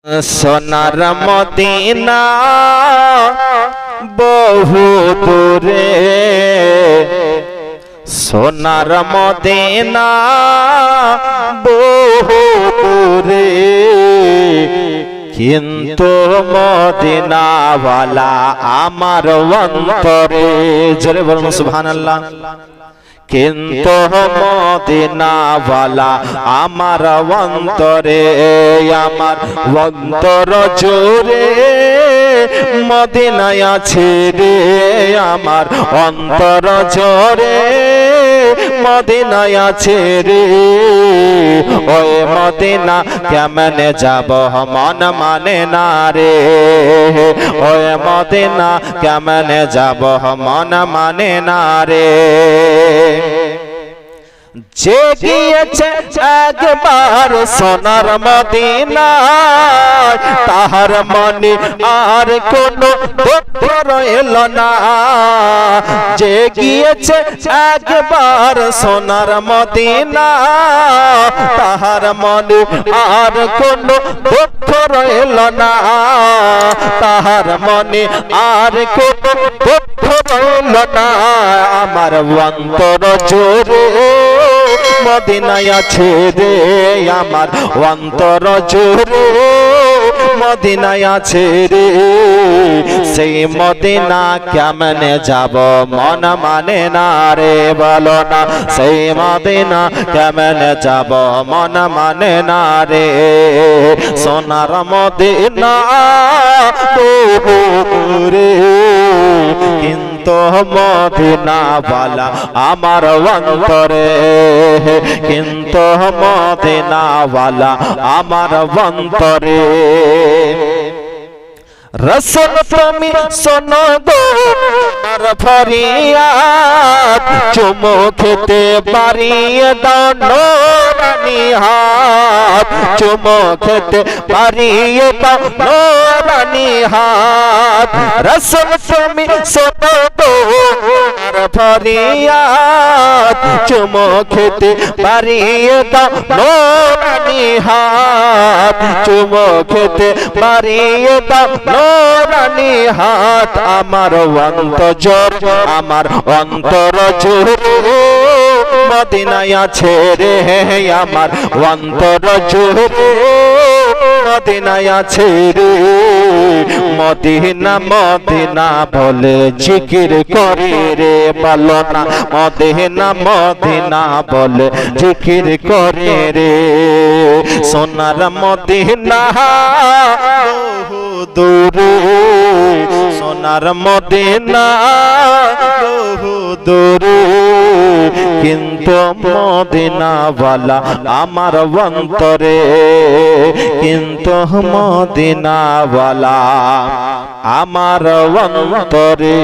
সোনার মদিনা বহু দূরে, সোনার মদিনা বহু দূরে, কিন্তু মদিনাওয়ালা আমার অন্তরে। জোরে বলুন সুবহানাল্লাহ। কিন্তু মদিনাওয়ালা আমার অন্তরে, আমার অন্তর জোরে মদিনায় আছে রে, আমার অন্তর জোরে মদিনায় আছে রে। ওই মদিনা কেমনে যাব মন মানে না রে, ওই মদিনা কেমনে যাব মন মানে না রে। যে গিয়েছে একবার সোনার মদিনায়, তাহার মনে আর কোনো দুঃখ রইল না। যে গিয়েছে একবার সোনার মদিনায়, তাহার মনে আর কোনো দুঃখ রইল না, তাহার মনে আর কোনো দুঃখ রইল না। আমার অন্তর জোরে মদিনায় আছে রে, আমার অন্তর জোরে মদিনায় আছে রে। সেই মদিনা কেমনে যাব মন মানে না রে, বলো না সেই মদিনা কেমনে যাব মন মানে না রে। সোনার মদিনা বহু দূরে, কিন্তু মদিনাওয়ালা আমার অন্তরে, কিন্তু মদিনাওয়ালা আমার অন্তরে। রসুল তুমি শোনো গো আমার ফরিয়াদ, চুমো খেতে বাড়িয়ে দাও নোরানি হাত, চুমো খেতে বাড়িয়ে দাও নোরানি হাত। রসুল তুমি শোনো গো আমার ফরিয়াদ, চুমো খেতে বাড়িয়ে দাও নোরানি হাত, চুমো খেতে বাড়িয়ে দাও নোরানি হাত। আমার অন্তর, আমার অন্তর জোরে মদিনায় আছে রে, আমার অন্তর জোরে মদিনায় আছে রে। মদিনা মদিনা বলে জিকির করে রে, বলো না মদিনা মদিনা বলে জিকির করে রে। সোনার মদিনা বহু দূরে, সোনার মদিনা বহু দূরে, কিন্তু মদিনাওয়ালা আমার অন্তরে, কিন্তু মদিনাওয়ালা আমার অন্তরে।